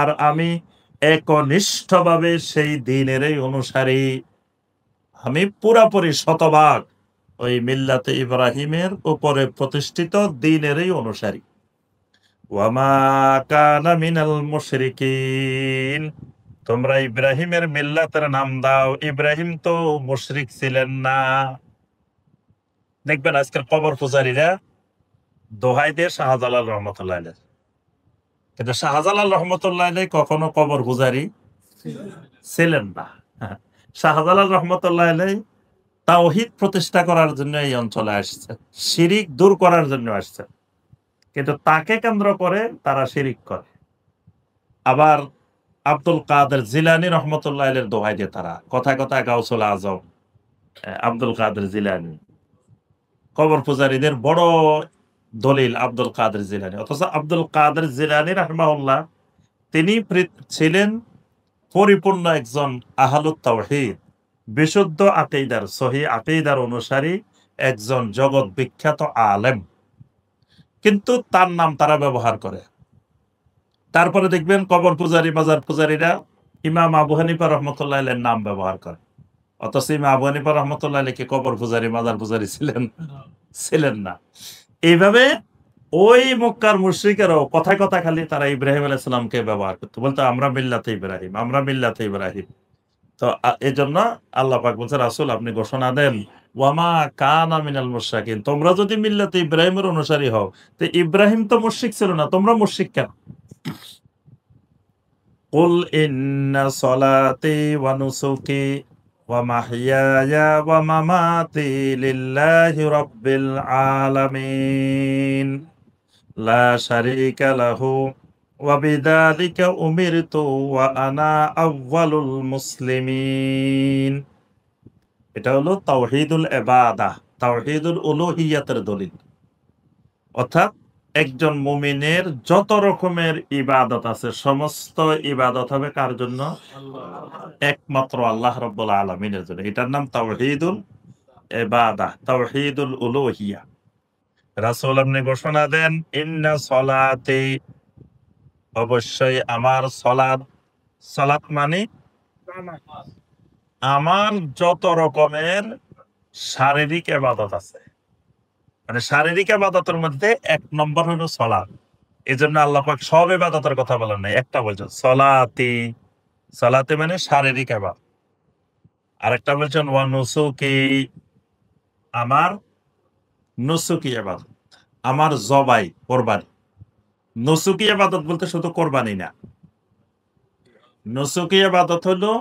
আর আমি একনিষ্ঠভাবে সেই দ্বীনেরই অনুসারী, আমি পুরাপুরি শতভাগ ওই মিল্লাতে ইব্রাহিমের উপরে প্রতিষ্ঠিত দ্বীনেরই অনুসারী। ওয়ামা কানা মিনাল মুশরিকিন, তোমরা ইব্রাহিমের মিল্লাতের নাম দাও, ইব্রাহিম তো মুশরিক ছিলেন না। দেখবেন আজকের কবর পূজারীরা দোহাই দিয়ে শাহজালাল রহমতুল্লাহ আলাইহি, কিন্তু শাহজালাল রহমতুল্লাহ আলাইহি কখনো কবর পূজারী ছিলেন না। শাহজালাল রহমতুল্লাহ আলাইহি তাওহীদ প্রতিষ্ঠা করার জন্য এই অঞ্চলে আসছে, শিরিক দূর করার জন্য আসছে, কিন্তু তাকে কেন্দ্র করে তারা শিরিক করে। আবার আব্দুল কাদের জিলানী রহমতুল্লাহ আলাইহির দোহাই দিয়ে তারা কথায় কথায় গাউসুল আজম আব্দুল কাদের জিলানী, কবর পূজারীদের বড় দলিল আব্দুল কাদের জিলানী। অথচ আব্দুল কাদের জিলানী রাহমাহুল্লাহ তিনি ছিলেন পরিপূর্ণ একজন আহলুত তাওহীদ, বিশুদ্ধ আকীদার, সহিহ আকীদার অনুসারী একজন জগৎ বিখ্যাত আলেম, কিন্তু তার নাম তারা ব্যবহার করে। তারপরে দেখবেন কবর পূজারী, মাজার পূজারীরা ইমাম আবু হানিফা রহমতুল্লাহ আলাইহির নাম ব্যবহার করে। অথচ ইমাম আবু হানিফা রহমতুল্লাহ আলাইহি কি কবর পূজারী, মাজার পূজারী ছিলেন না। এইভাবে ওই মক্কার মুশরিকেরাও কথায় কথা খালি তারা ইব্রাহিম আলাইহিস সালামকে ব্যবহার করতো, বলতো আমরা মিল্লাতে ইব্রাহিম, আমরা মিল্লাতে ইব্রাহিম। তো এজন্য আল্লাহ পাক বলছে রাসূল আপনি ঘোষণা দেন ওয়ামা কানা মিনাল মুশরিকিন, তোমরা যদি মিল্লাতে ইব্রাহিমের অনুসারী হও, তো ইব্রাহিম তো মুশরিক ছিল না, তোমরা মুশরিক কেন? কুল ইন্না সলাতি ওয়া নুসুকি ওয়া মাহইয়ায়া ওয়া মামাতি লিল্লাহি রাব্বিল আলামিন লা শারীকা লাহু ওয়া বিযালিকা উমিরতু ওয়া আনা আউয়ালুল মুসলিমিন। এটা হলো তাওহীদুল ইবাদাহ, তাওহীদুল উলুহিয়াতের দলিল। অর্থাৎ একজন মুমিনের যত রকমের ইবাদত আছে, সমস্ত ইবাদত হবে কার জন্য? একমাত্র আল্লাহ রাব্বুল আলামিনের জন্য। এটার নাম তাওহীদুল ইবাদাহ, তাওহীদুল উলুহিয়া। রাসূল আপনি ঘোষণা দেন ইন্না সলাতি, অবশ্যই আমার সলাত, সলাত মানে আমার যত রকমের শারীরিক ইবাদত আছে, মানে শারীরিক ইবাদতের মধ্যে এক নম্বর হলো সলাত। এজন্য আল্লাহ পাক সব ইবাদতের কথা বলেন নাই, একটা বলছেন সলাতি, সলাতে মানে শারীরিক ইবাদত। আরেকটা বলছেন ওয়া নুসুকি, আমার নুসুকি ইবাদত, আমার জবাই, কোরবানি। নুসুকি ইবাদত বলতে শুধু কোরবানি না, নুসুকি ইবাদত হলো,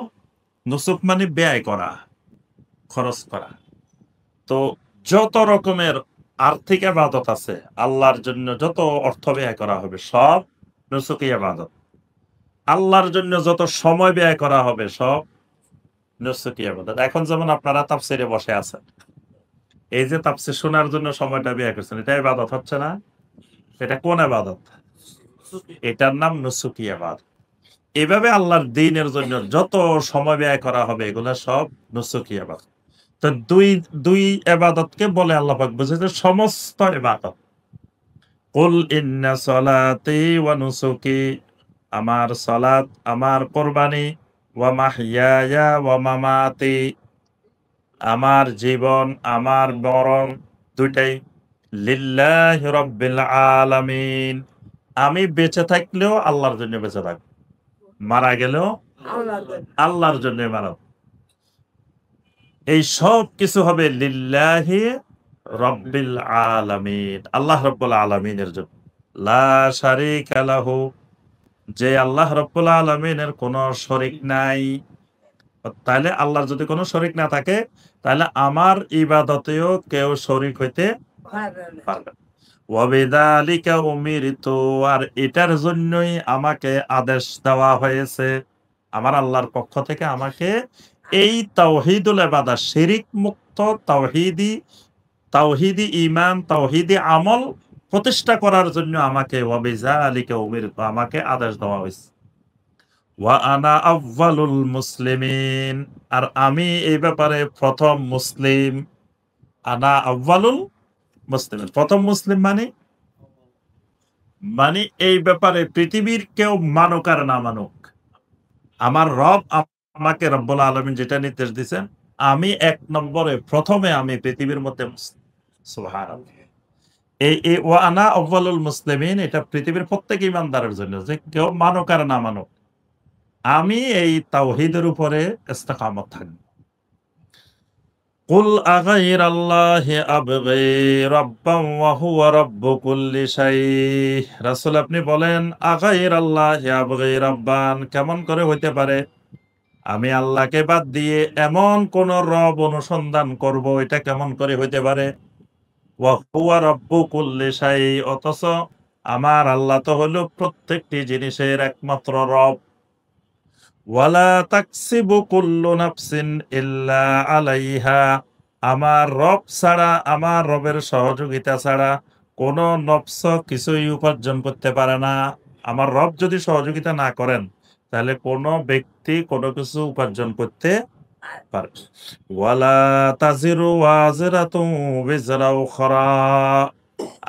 নুসুক মানে ব্যয় করা, খরচ করা। তো যত রকমের আর্থিক ইবাদত আছে, আল্লাহর জন্য যত অর্থ ব্যয় করা হবে সব নুসুকি ইবাদত। আল্লাহর জন্য যত সময় ব্যয় করা হবে সব নুসুকি ইবাদত। এখন যেমন আপনারা তাফসিরে বসে আছেন, এই যে তাফসির শোনার জন্য সময়টা ব্যয় করছেন, এটা ইবাদত হচ্ছে না? এটা কোন ইবাদত? এটার নাম নুসুকি ইবাদত। এভাবে আল্লাহর দ্বীনের জন্য যত সময় ব্যয় করা হবে এগুলা সব নুসুকি ইবাদত। তো দুই ইবাদতকে বলে আল্লাহ পাক বুঝাইছে সমস্ত ইবাদত। কুল ইন্না সলাতি ওয়া নুসুকি, আমার সালাত, আমার কোরবানি, ওয়া মাহইয়ায়া ওয়া মামাতি, আমার জীবন, আমার মরণ, দুইটাই লিল্লাহি রাব্বিল আলামিন, আমি বেঁচে থাকলেও আল্লাহর জন্য বেঁচে থাকবো, মারা গেলেও আল্লাহর জন্য মারা। এই সব কিছু হবে লিল্লাহি রাব্বিল আলামিন, আল্লাহ রাব্বুল আলামিনের জন্য। লা শারীকা লাহু, যে আল্লাহ রাব্বুল আলামিনের কোনো শরীক নাই। তাহলে আল্লাহর যদি কোনো শরিক না থাকে, তাহলে আমার ইবাদতেও কেউ শরিক হইতে পারবে না। ওয়াবিযালিকা উমিরতু, আর এটার জন্যই আমাকে আদেশ দেওয়া হয়েছে। আমার আল্লাহর পক্ষ থেকে আমাকে এই তাওহীদুল ইবাদত, শিরিক মুক্ত তাওহীদি ঈমান, তাওহীদি আমল প্রতিষ্ঠা করার জন্য আমাকে ওয়াবিযালিকা উমিরতু, আমাকে আদেশ দেওয়া হয়েছে। ওয়া আনা আউয়ালুল মুসলিমিন, আর আমি এই ব্যাপারে প্রথম মুসলিম। আনা আউয়ালুল মুসলিমিন, প্রথম মুসলিম মানে এই ব্যাপারে পৃথিবীর কেউ মানুক আর না মানুক, আমার রব আমাকে রব্বুল আলামিন যেটা নির্দেশ দিয়েছেন, আমি ১ নম্বরে প্রথমে আমি পৃথিবীর মধ্যে মুসলিম। সুবহানাল্লাহ। এই ওয়া আনা আউয়ালুল মুসলিমিন, এটা পৃথিবীর প্রত্যেক ঈমানদারের জন্য, যে কেউ মানুক আর না মানুক, আমি এই তাওহীদের উপরে ইস্তেকামত থাকব। কুল আগাইরাল্লাহি আবগি রাব্বান ওয়া হুয়া রাব্বু কুল্লি শাই। রাসূল আপনি বলেন, আগাইরাল্লাহি আবগি রাব্বান, কেমন করে হইতে পারে আমি আল্লাহকে বাদ দিয়ে এমন কোন রব অনুসন্ধান করব, এটা কেমন করে হইতে পারে? ওয়া হুয়া রাব্বু কুল্লি শাই, অথচ আমার আল্লাহ তো হলো প্রত্যেকটি জিনিসের একমাত্র রব। ওয়ালা তাকসিবু কুল্লু নাফসিন ইল্লা আলাইহা, আমার রব ছাড়া, আমার রবের সহযোগিতা ছাড়া কোন নফস কিছুই উপার্জন করতে পারে না। আমার রব যদি সহযোগিতা না করেন, তাহলে কোন ব্যক্তি কোনো কিছু উপার্জন করতে পারে। ওয়ালা তাজিরু ওয়াজিরাতুন বিজরা উখরা,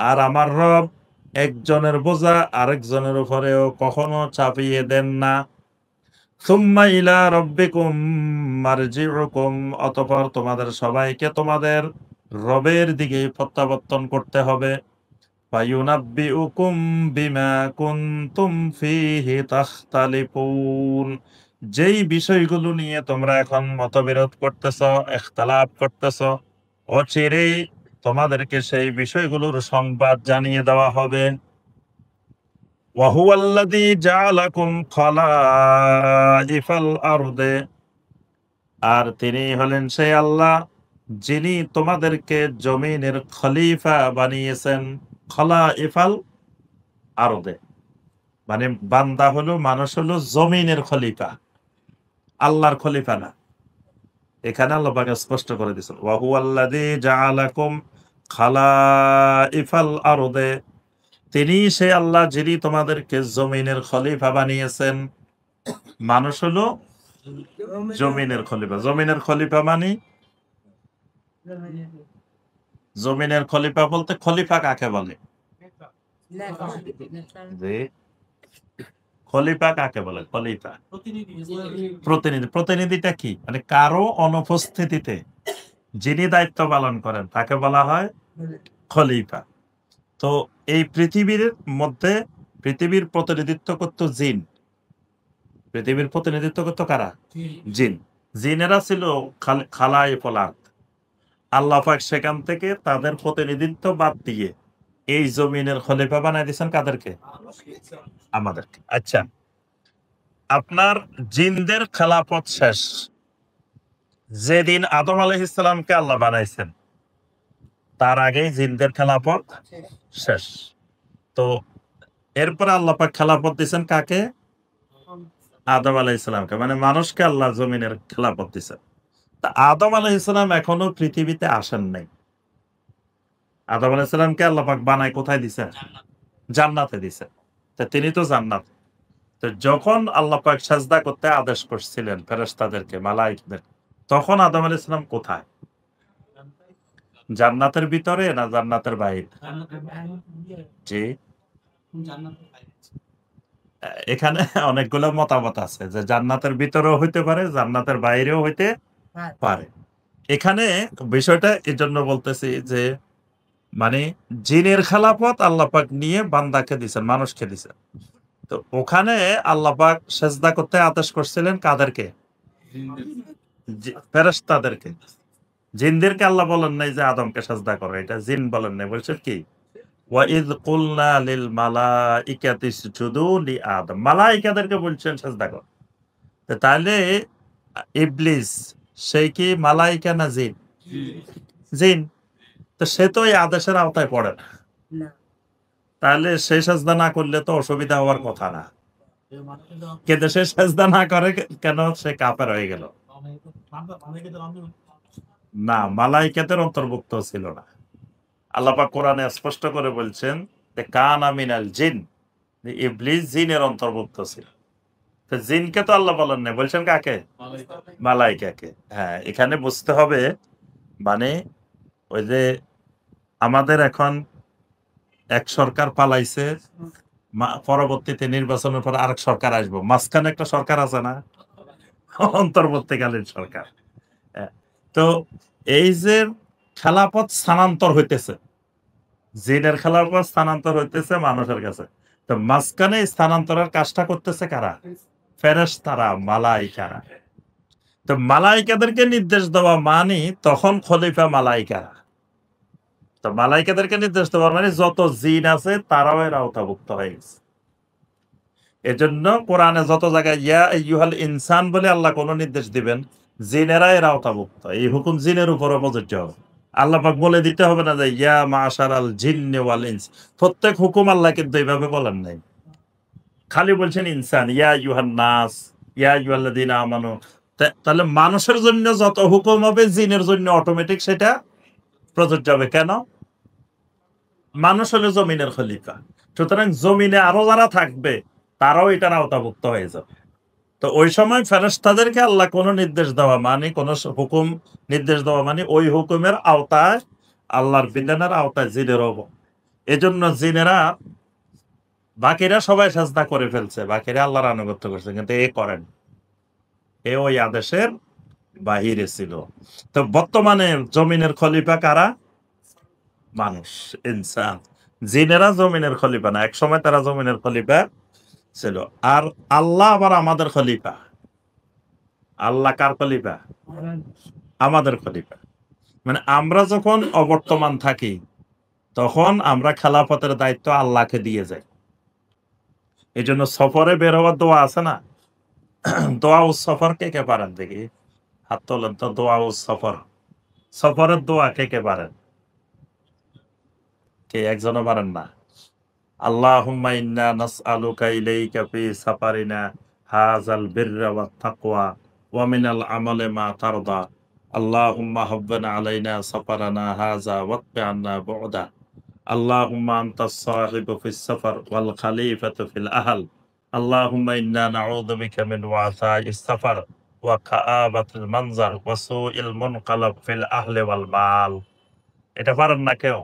আর আমার রব একজনের বোঝা আরেকজনের উপরেও কখনো চাপিয়ে দেন না। সুম্মা ইলা রাব্বিকুম মারজিউকুম, অতঃপর তোমাদের সবাইকে তোমাদের রবের দিকে প্রত্যাবর্তন করতে হবে। ফায়ুনাব্বিউকুম বিমা কুনতুম ফীহি তাখতালিফুন, যেই বিষয়গুলো নিয়ে তোমরা এখন মতবিরোধ করতেছ, ইখতিলাফ করতেছ, অচিরেই তোমাদেরকে সেই বিষয়গুলোর সংবাদ জানিয়ে দেওয়া হবে। ওয়াহুয়াল্লাযী জাআলাকুম খলাইফাল আরদে, আর তিনি হলেন সেই আল্লাহ যিনি তোমাদেরকে জমিনের খলিফা বানিয়েছেন। খলাইফাল আরদে মানে বান্দা হলো, মানুষ হলো জমিনের খলিফা, আল্লাহর খলিফা না। এখানে আল্লাহ পাক স্পষ্ট করে দিয়েছেন, ওয়াহুয়াল্লাযী জাআলাকুম খলাইফাল আরদে, তিনি সে আল্লাহ যিনি তোমাদেরকে জমিনের খলিফা বানিয়েছেন। মানুষ হলো জমিনের খলিফা। জমিনের খলিফা মানে, জমিনের খলিফা বলতে খলিফা কাকে বলে? জি, খলিফা কাকে বলে? খলিফা প্রতিনিধি। প্রতিনিধিটা কি? মানে কারো অনুপস্থিতিতে যিনি দায়িত্ব পালন করেন তাকে বলা হয় খলিফা। তো এই পৃথিবীর মধ্যে পৃথিবীর প্রতিনিধিত্ব করত জিন। পৃথিবীর প্রতিনিধিত্ব করত কারা? জিন। জিনেরা ছিল খালাইফুল আরদ। আল্লাহ পাক সেখান থেকে তাদের প্রতিনিধিত্ব বাদ দিয়ে এই জমিনের খলিফা বানায় দিয়েছেন কাদেরকে? আমাদেরকে। আচ্ছা, আপনার জিনদের খেলাফত শেষ। যেদিন আদম আলাইহিস সালামকে আল্লাহ বানাইছেন, তার আগেই জিনদের খেলাফত শেষ। তো এরপরে আল্লাহ পাক খেলাফত দিয়েছেন কাকে? আদম আলাইহিস সালামকে, মানে মানুষকে আল্লাহ জমিনের খেলাফত দিয়েছেন। তা আদম আলাইহিস সালাম এখনো পৃথিবীতে আসেন নাই। আদম আলাইহিস সালামকে আল্লাহ পাক বানায় কোথায় দিছেন? জান্নাতে দিছেন। তা তিনি তো জান্নাত। তো যখন আল্লাহ পাক সাজদা করতে আদেশ করছিলেন ফেরেশতাদেরকে, মালায়েকদের, তখন আদম আলাইহিস সালাম কোথায়? জান্নাতের ভিতরে না জান্নাতের বাইরে? জি, এখানে অনেকগুলো মতামত আছে যে জান্নাতের ভিতরেও হইতে পারে, জান্নাতের বাইরেও হইতে পারে। এখানে বিষয়টা এজন্য বলতেছি যে, মানে জিনের খেলাফত আল্লাহ পাক নিয়ে বান্দাকে দিছেন, মানুষকে দিছেন। তো ওখানে আল্লাহ পাক সেজদা করতে আদেশ করছিলেন কাদেরকে? ফেরেশতাদেরকে। জিনদেরকে আল্লাহ বলেন নাই যে আদমকে সেজদা করো, এটা জিন বলেন নাই। বলছেন কি? ওয়াইদ কুলনা লিল মালাইকাতি ইসজুদু লি আদম, মালাইকাদেরকে বলছেন সেজদা করো। তো তাহলে ইবলিস সে কি মালাইকা না জিন? জিন। তো সে তো এই আদেশের আওতায় পড়ে না। তাহলে সে সেজদা না করলে তো অসুবিধা হওয়ার কথা না। কিন্তু সে সেজদা না করে কেন? সে কাফের হয়ে গেল। না, মালাইকাতের অন্তর্ভুক্ত ছিল না। আল্লাহ পাক কোরআনে স্পষ্ট করে বলছেন যে কানা মিনাল জিন, যে ইবলিস জিনের অন্তর্ভুক্ত ছিল। তো জিনকে তো আল্লাহ বলেন না, বলছেন কাকে? মালাইকাকে। হ্যাঁ, এখানে বুঝতে হবে মানে ওই যে আমাদের এখন এক সরকার পালাইছে, পরবর্তীতে নির্বাচনের পর আরেক সরকার আসবো, মাঝখানে একটা সরকার আছে না, অন্তর্বর্তীকালীন সরকার। হ্যাঁ, তো এই যে খেলাফত স্থানান্তর হইতেছে, জিনের খেলাফত স্থানান্তর হইতেছে মানুষের কাছে। তো মাঝখানে স্থানান্তরের কাজটা করতেছে কারা? ফেরেশতারা, মালাইকারা। তো মালাইকাদেরকে নির্দেশ দেওয়া মানে তখন খলিফা মালাইকারা। তো মালাইকাদেরকে নির্দেশ দেওয়া মানে যত জিন আছে তারাও এর আওতাভুক্ত হয়ে গেছে। এজন্য কোরআনে যত জায়গায় ইয়া আইয়ুহাল ইনসান বলে আল্লাহ কোন নির্দেশ দিবেন, জিনেরা এর আওতাভুক্ত। এই হুকুম জিনের উপরও প্রযোজ্য হবে। আল্লাহ পাক বলে দিতে হবে না যে ইয়া মাশারাল জিন্নি ওয়াল ইনস। প্রত্যেক হুকুম আল্লাহ কিন্তু এইভাবে বলেন নাই। খালি বলছেন ইনসান, ইয়া আইয়ুহান নাস, ইয়া আইয়ুহাল্লাযীনা আমানু। তাহলে মানুষের জন্য যত হুকুম হবে জিনের জন্য অটোমেটিক সেটা প্রযোজ্য হবে। কেন? মানুষ হলো জমিনের খলিফা। সুতরাং জমিনে আরো যারা থাকবে তারাও এটার আওতাভুক্ত হয়ে যাবে। তো ওই সময় ফেরেশতাদেরকে আল্লাহ কোন নির্দেশ দেওয়া মানে কোন হুকুম নির্দেশ দেওয়া মানে ওই হুকুমের আওতায়, আল্লাহর বিধানের আওতায় জিনেরও। এজন্য জিনেরা বাকিরা সবাই সাজদা করে ফেলছে, বাকিরা আল্লাহর আনুগত্য করছে, কিন্তু এ করেন, এ ওই আদেশের বাহিরে ছিল। তো বর্তমানে জমিনের খলিফা কারা? মানুষ, ইনসান। জিনেরা জমিনের খলিফা না, একসময় তারা জমিনের খলিফা ছিল। আর আল্লাহ আবার আমাদের খলিফা। আল্লাহ কার খলিফা? আমাদের খলিফা। মানে আমরা যখন অবর্তমান থাকি তখন আমরা খেলাফতের দায়িত্ব আল্লাহকে দিয়ে যাই। এই জন্য সফরে বের হওয়ার দোয়া আছে না, দোয়া ও সফর কে কে পারেন দেখি? হাত তোলেন তো। দোয়া ও সফর, সফরের দোয়া কে কে পারেন? কে একজনও পারেন না? আল্লাহুম্মা ইন্না নাসআলুকা ইলাইকা ফি সাফারিনা হাযাল বিররা ওয়াত তাকওয়া ওয়া মিনাল আমালি মা তারদা। আল্লাহুম্মা হাব্বিন আলাইনা সাফারানা হাযা ওয়াতবি আন্না বু'দা। আল্লাহুম্মা আনতাস সাহিবু ফিস সাফার ওয়াল খলিফাতু ফিল আহল। আল্লাহুম্মা ইন্না নাউযু বিকা মিন ওয়াসাইস সাফার ওয়া কাআবাতিল মানজার ওয়া সুইল মুনকালাব ফিল আহলি ওয়াল মাল। এটা পারেন না কেউ?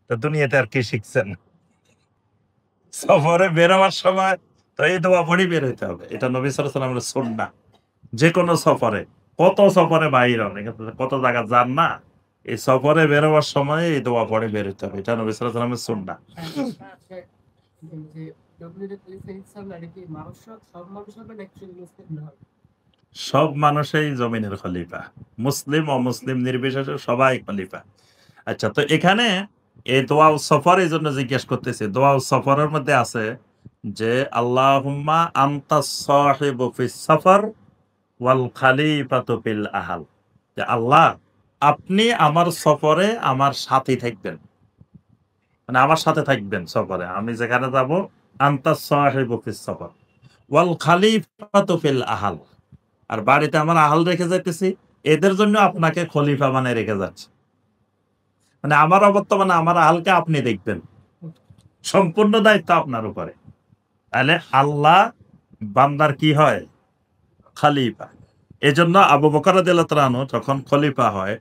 তো দুনিয়াতে আর কি শিখছেন? সফরে বের হওয়ার সময় তো এই দোয়া পড়েই বের হইতে হবে। এটা নবী সাল্লাল্লাহু আলাইহি ওয়াসাল্লামের সুন্নাহ। যেকোনো সফরে, কত সফরে বাহির হন, এখানে কত জায়গা যান না, এই সফরে বের হওয়ার সময় এই দোয়া পড়ে বের হইতে হবে। এটা নবী সাল্লাল্লাহু আলাইহি ওয়াসাল্লামের সুন্নাহ। সব মানুষই জমিনের খলিফা। মুসলিম অমুসলিম নির্বিশেষে সবাই খলিফা। আচ্ছা, তো এখানে এই দোয়া সফর এই জন্য জিজ্ঞেস করতেছি। দোয়া সফরের মধ্যে আছে যে আল্লাহুম্মা আনতাস সাহিবু ফিস সাফার ওয়াল খলিফাতু ফিল আহল। যে আল্লাহ, আপনি আমার সফরে আমার সাথী থাকবেন। মানে আমার সাথে থাকবেন সফরে। আমি যেখানে যাব, আনতাস সাহিবু ফিস সাফার ওয়াল খলিফাতু ফিল আহল। আর বাড়িতে আমার আহল রেখে যাইতেছি, এদের জন্য আপনাকে খলিফা বানায় রেখে যাচ্ছে। মানে আমার অবর্তমানে আমার আহলকে আপনি দেখবেন। সম্পূর্ণ দায়িত্ব আপনার উপরে। তাহলে আল্লাহ বান্দার কি হয়? খলিফা। এজন্য আবু বকর রাদিয়াল্লাহু তাআলা আনহু যখন খলিফা হয়,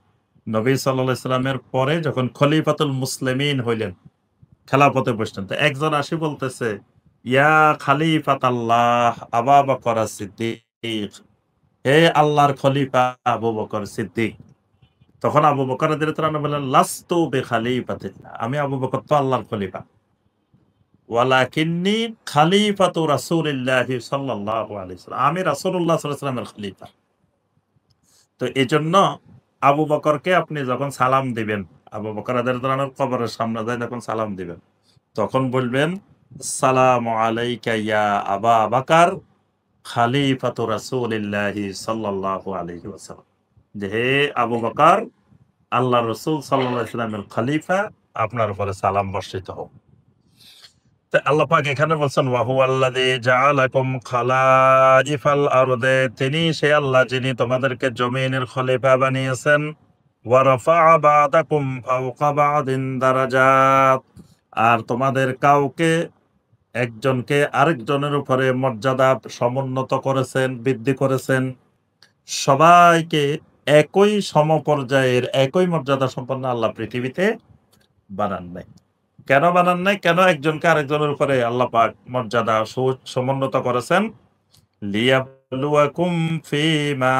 নবী সাল্লাল্লাহু আলাইহি সাল্লামের পরে যখন খলিফাতুল মুসলিমিন হইলেন, খেলাফতে বসলেন, তো একজন আসি বলতেছে, ইয়া খলিফাতাল্লাহ আবু বকর সিদ্দিক, হে আল্লাহর খলিফা আবু বকর সিদ্দিক। তখন আবু বকর রাদিয়াল্লাহু তাআলা বললেন, লাস্তু বিখলিফাতিল্লাহ, আমি আবু বকর তো আল্লাহর খলিফা। ওয়ালাকিন্নী খলিফাতু রাসূলিল্লাহি সাল্লাল্লাহু আলাইহি ওয়াসাল্লাম, আমি রাসূলুল্লাহ সাল্লাল্লাহু আলাইহি ওয়াসাল্লামের খলিফা। তো এজন্য আবু বকরকে আপনি যখন সালাম দিবেন, আবু বকর রাদিয়াল্লাহু তাআলার কবরের সামনে যায় যখন সালাম দিবেন, তখন বলবেন আসসালামু আলাইকা ইয়া আবা বকর খালিফাতু রাসূলিল্লাহি সাল্লাল্লাহু আলাইহি ওয়াসাল্লাম, যে হে আবু বকর, আল্লাহ রাসূল সাল্লাল্লাহু আলাইহি ওয়াসাল্লামের খলিফা, আপনার উপরে সালাম বর্ষিত হোক। তো আল্লাহ পাক এখানে বলছেন ওয়া হুয়াল্লাযী জাআলাকুম খালাইফাল আরদে, তিনি সেই আল্লাহ যিনি তোমাদেরকে জমিনের খলিফা বানিয়েছেন। ওয়া রাফা'a বা'দাকুম ফাওকা বা'দিন দারাজাত, আর তোমাদের কাউকে একজনকে আরেকজনের উপরে মর্যাদা সমুন্নত করেছেন, বৃদ্ধি করেছেন। সবাইকে একই সমপর্যায়ের, একই মর্যাদা সম্পন্ন আল্লাহ পৃথিবীতে বানান নাই। কেন বানান নাই? কেন একজনকে আরেকজনের উপরে আল্লাহ পাক মর্যাদা সমুন্নত করেছেন? লিয়াবলুয়াকুম ফীমা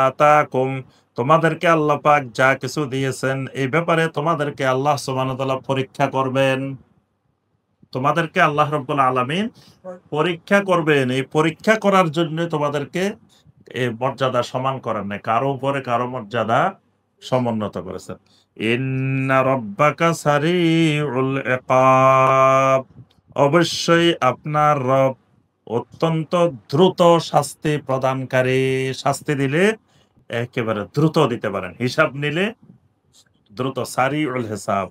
আতাকুম, তোমাদেরকে আল্লাহ পাক যা কিছু দিয়েছেন এই ব্যাপারে তোমাদেরকে আল্লাহ সুবহানাহু ওয়া তাআলা পরীক্ষা করবেন। তোমাদেরকে আল্লাহ রাব্বুল আলামিন পরীক্ষা করবেন। এই পরীক্ষা করার জন্য তোমাদেরকে মর্যাদা সমান করেন নাই। কারো উপরে কারো মর্যাদা সমুন্নত করেছেন। ইন্না রাব্বাকা সারিউল ইকাব, অবশ্যই আপনার রব অত্যন্ত দ্রুত শাস্তি প্রদানকারী। শাস্তি দিলে একেবারে দ্রুত দিতে পারেন। হিসাব নিলে দ্রুত, সারিউল হিসাব।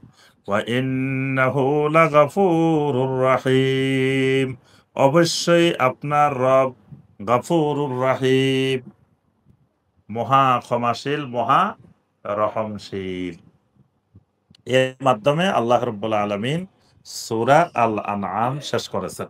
ওয়া ইন্নাহু লাগাফুরুর রাহিম, অবশ্যই আপনার রব গাফুরুর রাহিম, মহা ক্ষমাশীল, মহা রহমশীল। এর মাধ্যমে আল্লাহ রাব্বুল আলামিন সূরা আল আনআম শেষ করেছেন।